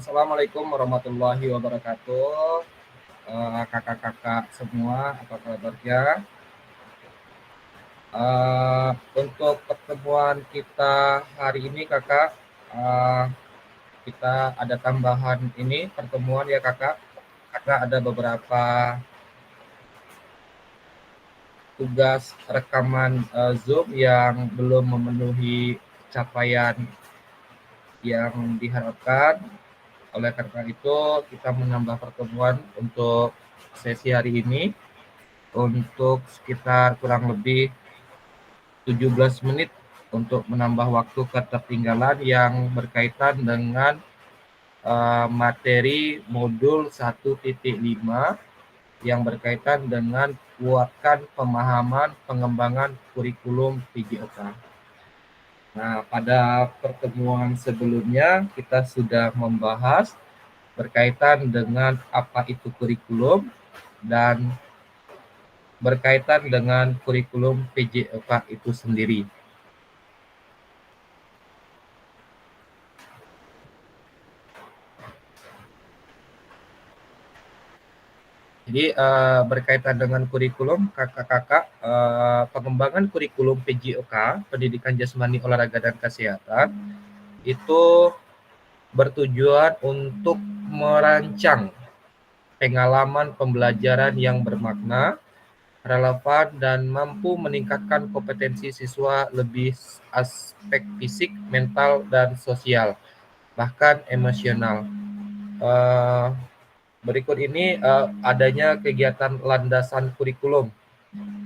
Assalamualaikum warahmatullahi wabarakatuh. Kakak-kakak semua, apa kabarnya? Untuk pertemuan kita hari ini, kakak, uh, kita ada tambahan ini pertemuan ya kakak, karena ada beberapa tugas rekaman Zoom yang belum memenuhi capaian yang diharapkan. Oleh karena itu, kita menambah pertemuan untuk sesi hari ini untuk sekitar kurang lebih 17 menit untuk menambah waktu ketertinggalan yang berkaitan dengan materi modul 1.5 yang berkaitan dengan kuatkan pemahaman pengembangan kurikulum PJOK. Nah, pada pertemuan sebelumnya kita sudah membahas berkaitan dengan apa itu kurikulum dan berkaitan dengan kurikulum PJOK itu sendiri. Jadi berkaitan dengan kurikulum, kakak-kakak, pengembangan kurikulum PJOK, Pendidikan Jasmani Olahraga dan Kesehatan, itu bertujuan untuk merancang pengalaman pembelajaran yang bermakna, relevan, dan mampu meningkatkan kompetensi siswa lebih aspek fisik, mental, dan sosial, bahkan emosional. Berikut ini adanya kegiatan landasan kurikulum.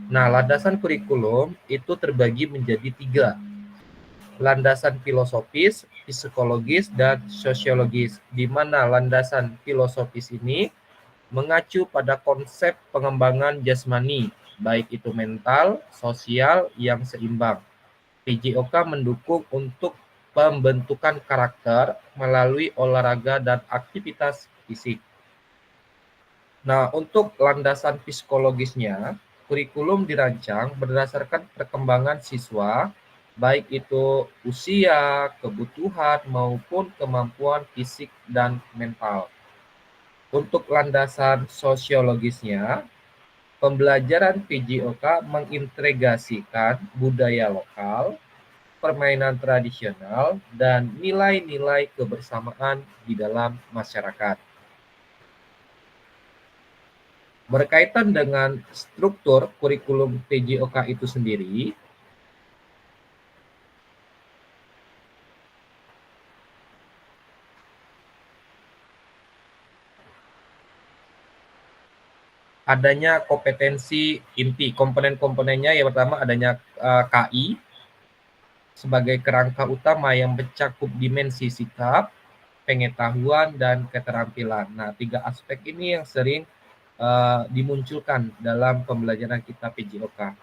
Nah, landasan kurikulum itu terbagi menjadi 3. Landasan filosofis, psikologis, dan sosiologis, di mana landasan filosofis ini mengacu pada konsep pengembangan jasmani, baik itu mental, sosial yang seimbang. PJOK mendukung untuk pembentukan karakter melalui olahraga dan aktivitas fisik. Nah, untuk landasan psikologisnya, kurikulum dirancang berdasarkan perkembangan siswa, baik itu usia, kebutuhan, maupun kemampuan fisik dan mental. Untuk landasan sosiologisnya, pembelajaran PJOK mengintegrasikan budaya lokal, permainan tradisional, dan nilai-nilai kebersamaan di dalam masyarakat. Berkaitan dengan struktur kurikulum PJOK itu sendiri, adanya kompetensi inti. Komponen-komponennya yang pertama adanya KI sebagai kerangka utama yang mencakup dimensi sikap, pengetahuan, dan keterampilan. Nah, 3 aspek ini yang sering dimunculkan dalam pembelajaran kita PJOK.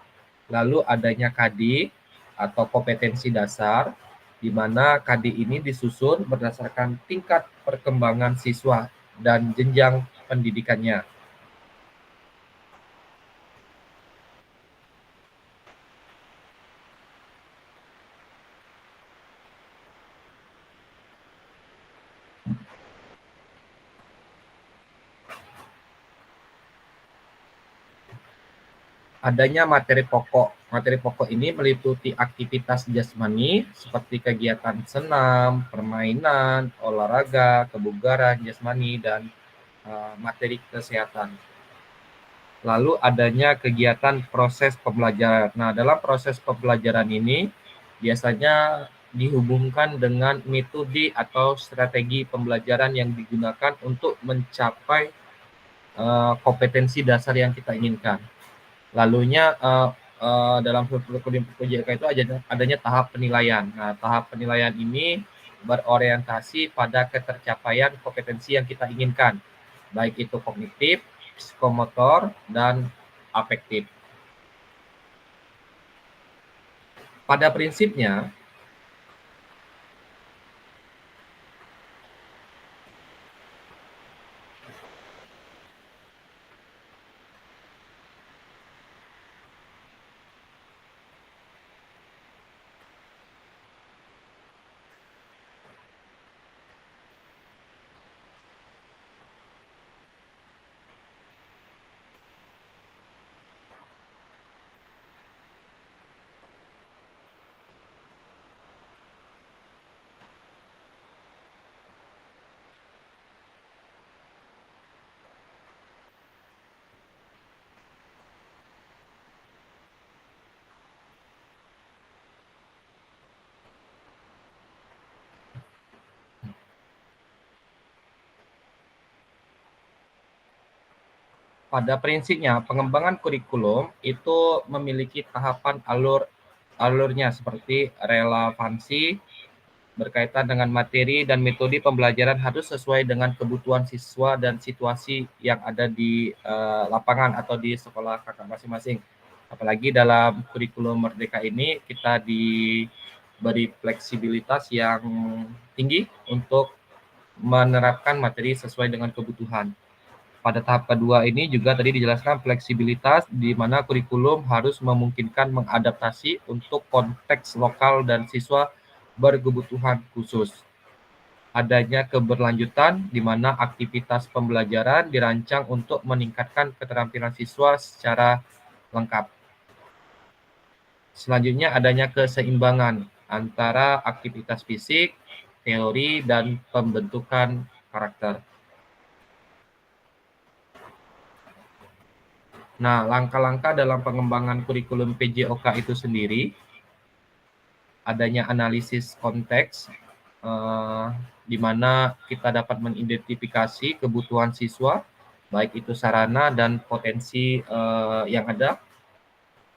Lalu adanya KD atau kompetensi dasar, di mana KD ini disusun berdasarkan tingkat perkembangan siswa dan jenjang pendidikannya. Adanya materi pokok. Materi pokok ini meliputi aktivitas jasmani seperti kegiatan senam, permainan, olahraga, kebugaran jasmani, dan materi kesehatan. Lalu adanya kegiatan proses pembelajaran. Nah, dalam proses pembelajaran ini biasanya dihubungkan dengan metode atau strategi pembelajaran yang digunakan untuk mencapai kompetensi dasar yang kita inginkan. Lalunya dalam kurikulum PJOK itu adanya tahap penilaian. Nah, tahap penilaian ini berorientasi pada ketercapaian kompetensi yang kita inginkan, baik itu kognitif, psikomotor, dan afektif. Pada prinsipnya, Pada prinsipnya, pengembangan kurikulum itu memiliki tahapan alurnya seperti relevansi, berkaitan dengan materi dan metode pembelajaran harus sesuai dengan kebutuhan siswa dan situasi yang ada di lapangan atau di sekolah kakak masing-masing. Apalagi dalam kurikulum Merdeka ini kita diberi fleksibilitas yang tinggi untuk menerapkan materi sesuai dengan kebutuhan. Pada tahap kedua ini juga tadi dijelaskan fleksibilitas di mana kurikulum harus memungkinkan mengadaptasi untuk konteks lokal dan siswa berkebutuhan khusus. Adanya keberlanjutan di mana aktivitas pembelajaran dirancang untuk meningkatkan keterampilan siswa secara lengkap. Selanjutnya adanya keseimbangan antara aktivitas fisik, teori, dan pembentukan karakter. Nah, langkah-langkah dalam pengembangan kurikulum PJOK itu sendiri, adanya analisis konteks, di mana kita dapat mengidentifikasi kebutuhan siswa, baik itu sarana dan potensi yang ada.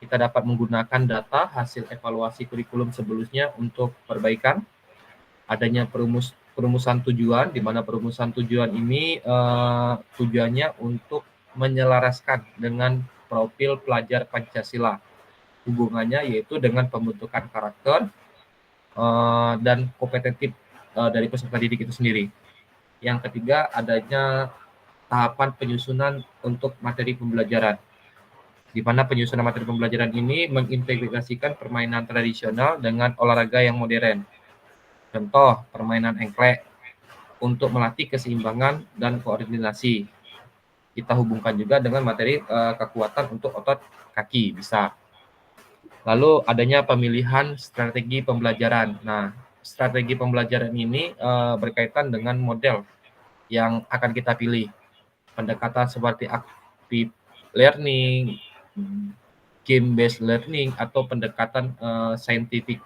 Kita dapat menggunakan data hasil evaluasi kurikulum sebelumnya untuk perbaikan. Adanya perumusan tujuan, di mana perumusan tujuan ini tujuannya untuk menyelaraskan dengan profil pelajar Pancasila. Hubungannya yaitu dengan pembentukan karakter dan kompetentif dari peserta didik itu sendiri. Yang ketiga, adanya tahapan penyusunan untuk materi pembelajaran, di mana penyusunan materi pembelajaran ini mengintegrasikan permainan tradisional dengan olahraga yang modern. Contoh, permainan engklek untuk melatih keseimbangan dan koordinasi. Kita hubungkan juga dengan materi kekuatan untuk otot kaki, bisa. Lalu adanya pemilihan strategi pembelajaran. Nah, strategi pembelajaran ini berkaitan dengan model yang akan kita pilih. Pendekatan seperti active learning, game-based learning, atau pendekatan scientific.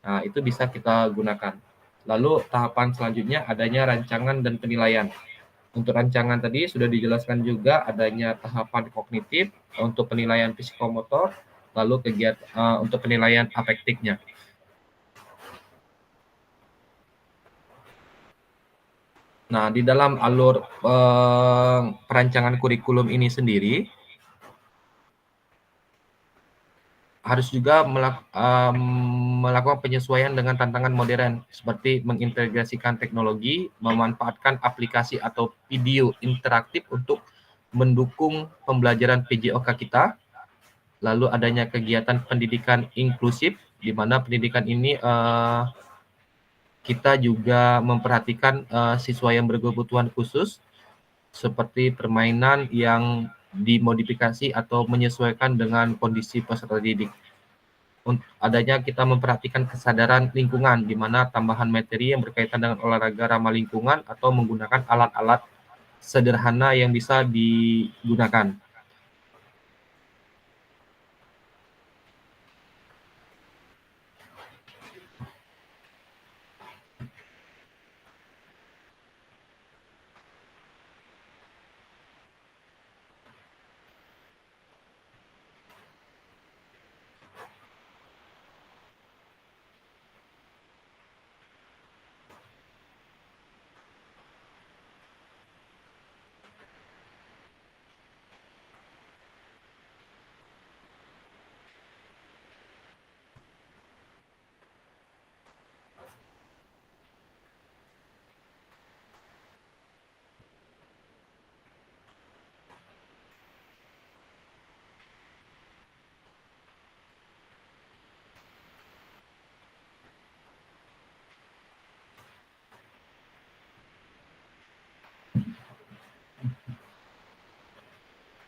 Nah, itu bisa kita gunakan. Lalu tahapan selanjutnya adanya rancangan dan penilaian. Untuk rancangan tadi sudah dijelaskan juga adanya tahapan kognitif untuk penilaian psikomotor, lalu kegiatan untuk penilaian afektifnya. Nah, di dalam alur perancangan kurikulum ini sendiri harus juga melakukan penyesuaian dengan tantangan modern seperti mengintegrasikan teknologi, memanfaatkan aplikasi atau video interaktif untuk mendukung pembelajaran PJOK kita. Lalu adanya kegiatan pendidikan inklusif, di mana pendidikan ini kita juga memperhatikan siswa yang berkebutuhan khusus, seperti permainan yang dimodifikasi atau menyesuaikan dengan kondisi peserta didik. Adanya kita memperhatikan kesadaran lingkungan, di mana tambahan materi yang berkaitan dengan olahraga ramah lingkungan atau menggunakan alat-alat sederhana yang bisa digunakan.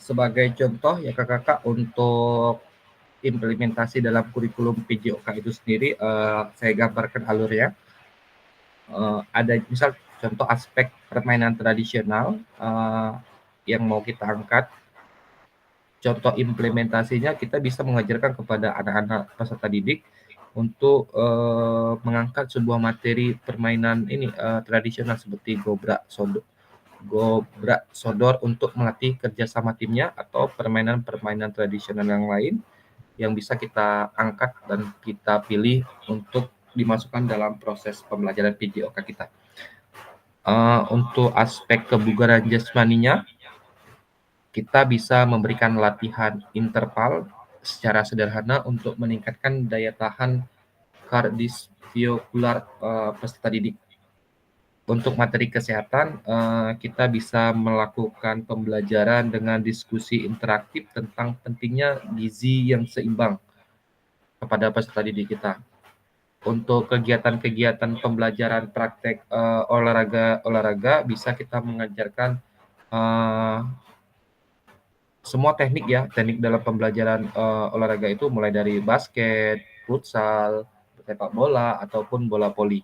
Sebagai contoh ya kakak-kakak, untuk implementasi dalam kurikulum PJOK itu sendiri, saya gambarkan alurnya. Ada misal contoh aspek permainan tradisional yang mau kita angkat. Contoh implementasinya kita bisa mengajarkan kepada anak-anak peserta didik untuk mengangkat sebuah materi permainan ini tradisional seperti gobrak sodok. Gobra Sodor untuk melatih kerjasama timnya atau permainan-permainan tradisional yang lain yang bisa kita angkat dan kita pilih untuk dimasukkan dalam proses pembelajaran PJOK kita. Untuk aspek kebugaran jasmaninya, kita bisa memberikan latihan interval secara sederhana untuk meningkatkan daya tahan kardiovaskular peserta didik. Untuk materi kesehatan, kita bisa melakukan pembelajaran dengan diskusi interaktif tentang pentingnya gizi yang seimbang kepada peserta didik kita. Untuk kegiatan-kegiatan pembelajaran praktek olahraga bisa kita mengajarkan uh, semua teknik ya, teknik dalam pembelajaran olahraga itu mulai dari basket, futsal, sepak bola ataupun bola voli.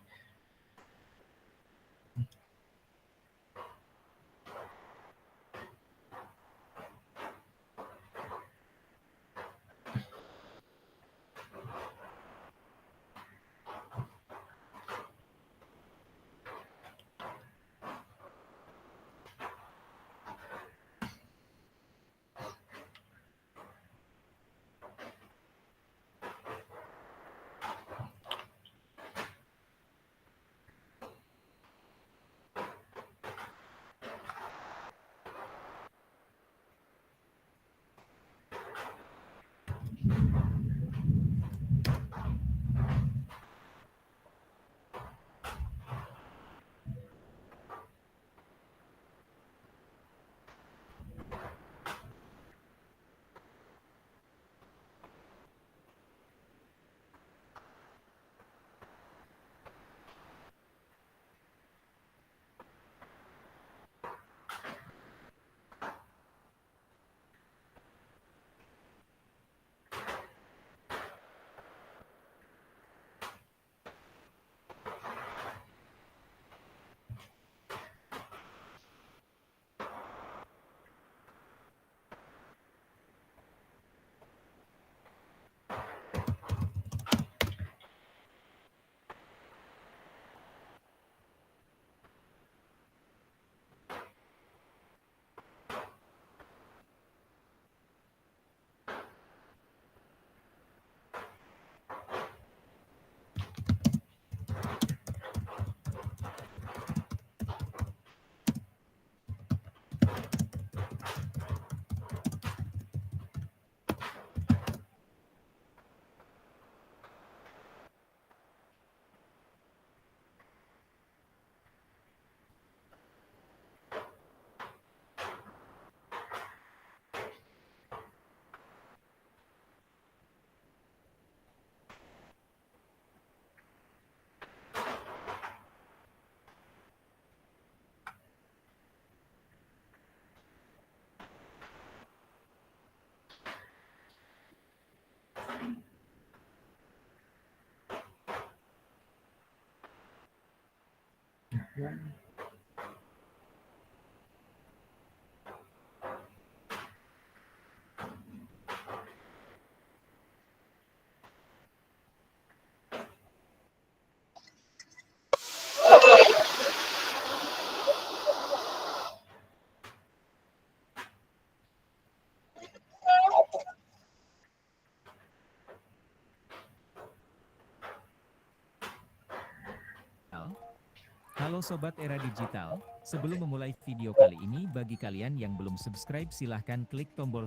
Halo Sobat Era Digital, sebelum memulai video kali ini bagi kalian yang belum subscribe silahkan klik tombol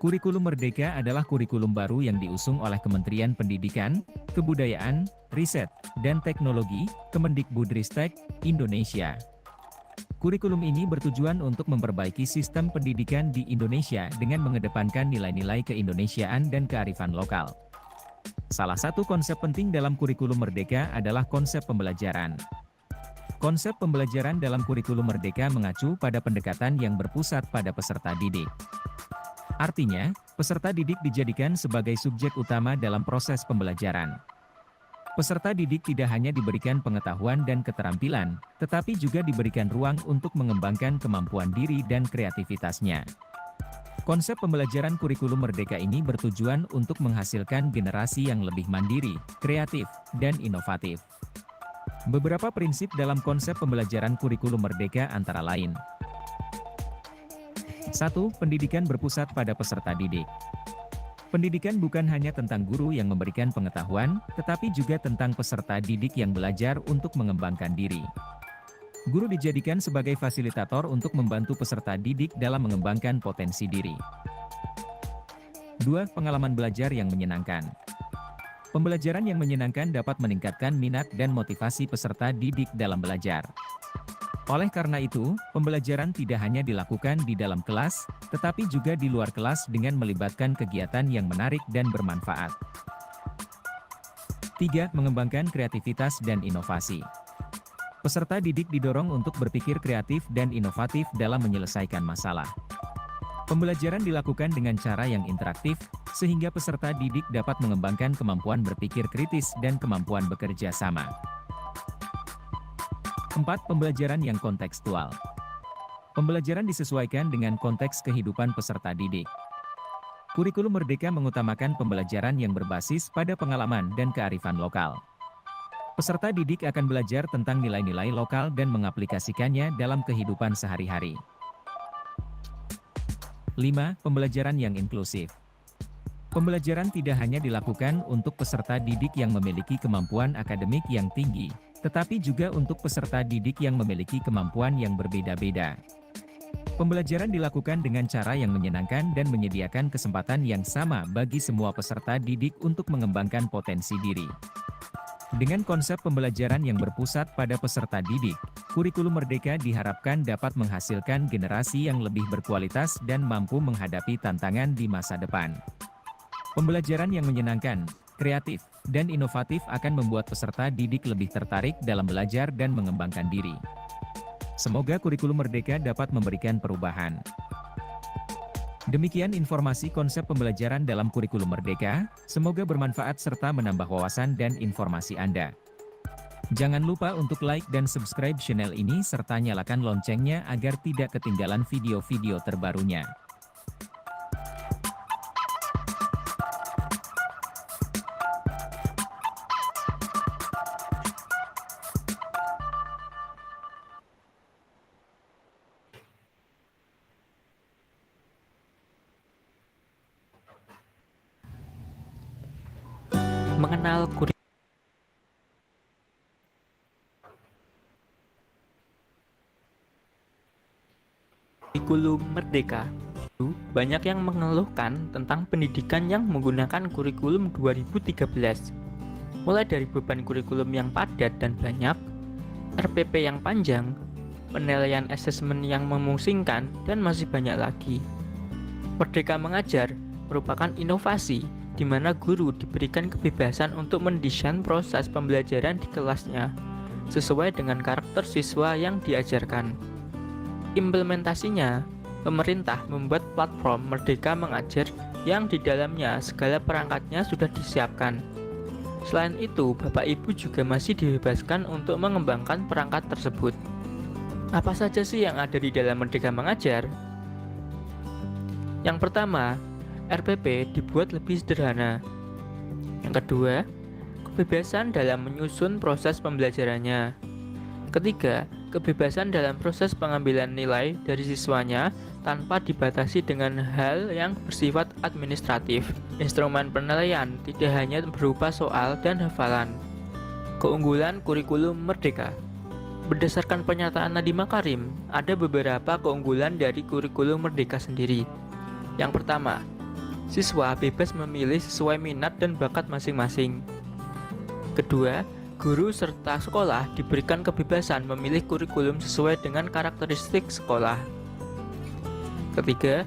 Kurikulum Merdeka adalah kurikulum baru yang diusung oleh Kementerian Pendidikan, Kebudayaan, Riset, dan Teknologi, Kemendikbudristek, Indonesia. Kurikulum ini bertujuan untuk memperbaiki sistem pendidikan di Indonesia dengan mengedepankan nilai-nilai keindonesiaan dan kearifan lokal. Salah satu konsep penting dalam kurikulum Merdeka adalah konsep pembelajaran. Konsep pembelajaran dalam kurikulum Merdeka mengacu pada pendekatan yang berpusat pada peserta didik. Artinya, peserta didik dijadikan sebagai subjek utama dalam proses pembelajaran. Peserta didik tidak hanya diberikan pengetahuan dan keterampilan, tetapi juga diberikan ruang untuk mengembangkan kemampuan diri dan kreativitasnya. Konsep pembelajaran kurikulum merdeka ini bertujuan untuk menghasilkan generasi yang lebih mandiri, kreatif, dan inovatif. Beberapa prinsip dalam konsep pembelajaran kurikulum merdeka antara lain. 1. Pendidikan berpusat pada peserta didik. Pendidikan bukan hanya tentang guru yang memberikan pengetahuan, tetapi juga tentang peserta didik yang belajar untuk mengembangkan diri. Guru dijadikan sebagai fasilitator untuk membantu peserta didik dalam mengembangkan potensi diri. 2. Pengalaman belajar yang menyenangkan. Pembelajaran yang menyenangkan dapat meningkatkan minat dan motivasi peserta didik dalam belajar. Oleh karena itu, pembelajaran tidak hanya dilakukan di dalam kelas, tetapi juga di luar kelas dengan melibatkan kegiatan yang menarik dan bermanfaat. 3. Mengembangkan kreativitas dan inovasi. Peserta didik didorong untuk berpikir kreatif dan inovatif dalam menyelesaikan masalah. Pembelajaran dilakukan dengan cara yang interaktif, sehingga peserta didik dapat mengembangkan kemampuan berpikir kritis dan kemampuan bekerja sama. 4. Pembelajaran yang kontekstual. Pembelajaran disesuaikan dengan konteks kehidupan peserta didik. Kurikulum Merdeka mengutamakan pembelajaran yang berbasis pada pengalaman dan kearifan lokal. Peserta didik akan belajar tentang nilai-nilai lokal dan mengaplikasikannya dalam kehidupan sehari-hari. 5. Pembelajaran yang inklusif. Pembelajaran tidak hanya dilakukan untuk peserta didik yang memiliki kemampuan akademik yang tinggi, tetapi juga untuk peserta didik yang memiliki kemampuan yang berbeda-beda. Pembelajaran dilakukan dengan cara yang menyenangkan dan menyediakan kesempatan yang sama bagi semua peserta didik untuk mengembangkan potensi diri. Dengan konsep pembelajaran yang berpusat pada peserta didik, kurikulum merdeka diharapkan dapat menghasilkan generasi yang lebih berkualitas dan mampu menghadapi tantangan di masa depan. Pembelajaran yang menyenangkan, kreatif, dan inovatif akan membuat peserta didik lebih tertarik dalam belajar dan mengembangkan diri. Semoga kurikulum merdeka dapat memberikan perubahan. Demikian informasi konsep pembelajaran dalam kurikulum merdeka, semoga bermanfaat serta menambah wawasan dan informasi Anda. Jangan lupa untuk like dan subscribe channel ini serta nyalakan loncengnya agar tidak ketinggalan video-video terbarunya. Mengenal kurikulum merdeka. Banyak yang mengeluhkan tentang pendidikan yang menggunakan kurikulum 2013. Mulai dari beban kurikulum yang padat dan banyak, RPP yang panjang, penilaian asesmen yang memusingkan, dan masih banyak lagi. Merdeka Mengajar merupakan inovasi di mana guru diberikan kebebasan untuk mendesain proses pembelajaran di kelasnya sesuai dengan karakter siswa yang diajarkan. Implementasinya, pemerintah membuat platform Merdeka Mengajar yang di dalamnya segala perangkatnya sudah disiapkan. Selain itu, Bapak Ibu juga masih dibebaskan untuk mengembangkan perangkat tersebut. Apa saja sih yang ada di dalam Merdeka Mengajar? Yang pertama, RPP dibuat lebih sederhana. Yang kedua, kebebasan dalam menyusun proses pembelajarannya. Ketiga, kebebasan dalam proses pengambilan nilai dari siswanya tanpa dibatasi dengan hal yang bersifat administratif. Instrumen penilaian tidak hanya berupa soal dan hafalan. Keunggulan kurikulum merdeka. Berdasarkan pernyataan Nadiem Makarim, ada beberapa keunggulan dari kurikulum merdeka sendiri. Yang pertama, siswa bebas memilih sesuai minat dan bakat masing-masing. Kedua, guru serta sekolah diberikan kebebasan memilih kurikulum sesuai dengan karakteristik sekolah. Ketiga,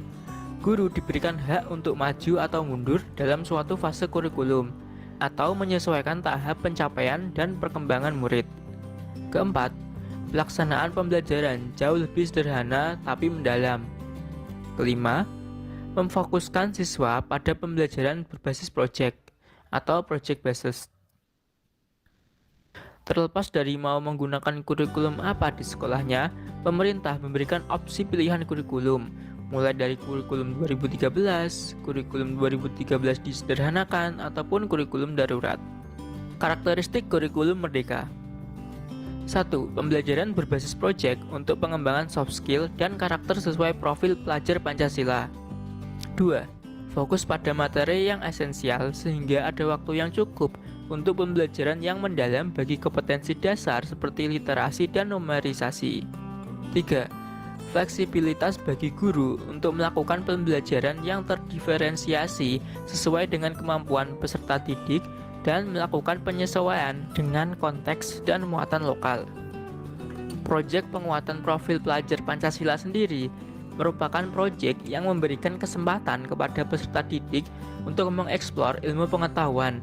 guru diberikan hak untuk maju atau mundur dalam suatu fase kurikulum, atau menyesuaikan tahap pencapaian dan perkembangan murid. Keempat, pelaksanaan pembelajaran jauh lebih sederhana tapi mendalam. Kelima, memfokuskan siswa pada pembelajaran berbasis project atau project basis. Terlepas dari mau menggunakan kurikulum apa di sekolahnya, pemerintah memberikan opsi pilihan kurikulum mulai dari kurikulum 2013, kurikulum 2013 disederhanakan, ataupun kurikulum darurat. Karakteristik kurikulum merdeka. 1. Pembelajaran berbasis proyek untuk pengembangan soft skill dan karakter sesuai profil pelajar Pancasila. 2. Fokus pada materi yang esensial sehingga ada waktu yang cukup untuk pembelajaran yang mendalam bagi kompetensi dasar seperti literasi dan numerisasi. 3. Fleksibilitas bagi guru untuk melakukan pembelajaran yang terdiferensiasi sesuai dengan kemampuan peserta didik dan melakukan penyesuaian dengan konteks dan muatan lokal. Proyek penguatan profil pelajar Pancasila sendiri merupakan proyek yang memberikan kesempatan kepada peserta didik untuk mengeksplor ilmu pengetahuan.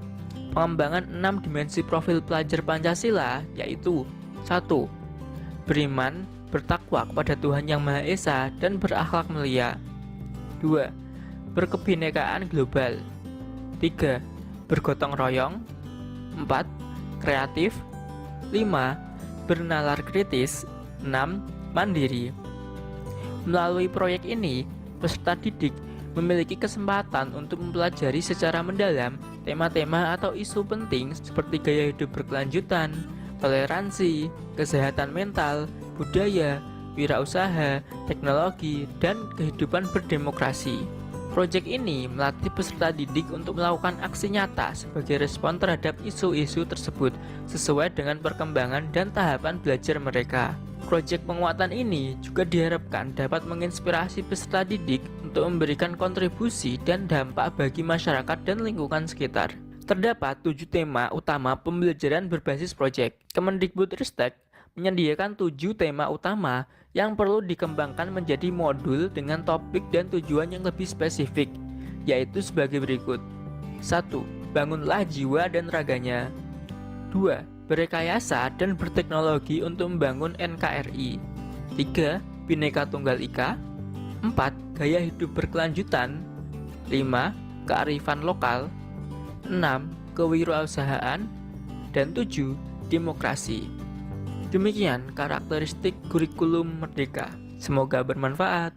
Pengembangan 6 dimensi profil pelajar Pancasila yaitu 1. Beriman, bertakwa kepada Tuhan Yang Maha Esa dan berakhlak mulia. 2. Berkebinekaan global. 3. Bergotong royong. 4. Kreatif. 5. Bernalar kritis. 6. Mandiri. Melalui proyek ini, peserta didik memiliki kesempatan untuk mempelajari secara mendalam tema-tema atau isu penting seperti gaya hidup berkelanjutan, toleransi, kesehatan mental, budaya, wirausaha, teknologi, dan kehidupan berdemokrasi. Proyek ini melatih peserta didik untuk melakukan aksi nyata sebagai respon terhadap isu-isu tersebut sesuai dengan perkembangan dan tahapan belajar mereka. Proyek penguatan ini juga diharapkan dapat menginspirasi peserta didik untuk memberikan kontribusi dan dampak bagi masyarakat dan lingkungan sekitar. Terdapat 7 tema utama pembelajaran berbasis proyek. Kemendikbudristek menyediakan 7 tema utama yang perlu dikembangkan menjadi modul dengan topik dan tujuan yang lebih spesifik, yaitu sebagai berikut. 1. Bangunlah jiwa dan raganya. 2. Berrekayasa dan berteknologi untuk membangun NKRI. 3. Bhinneka Tunggal Ika. 4. Gaya hidup berkelanjutan. 5. Kearifan lokal. 6. Kewirausahaan. Dan 7. Demokrasi. Demikian karakteristik kurikulum merdeka. Semoga bermanfaat.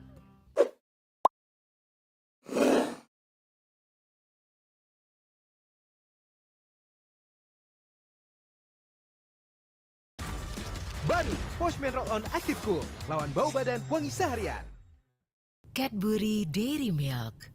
Baru Postman Roll-On Active Cool, lawan bau badan wangi seharian. Cadbury Dairy Milk.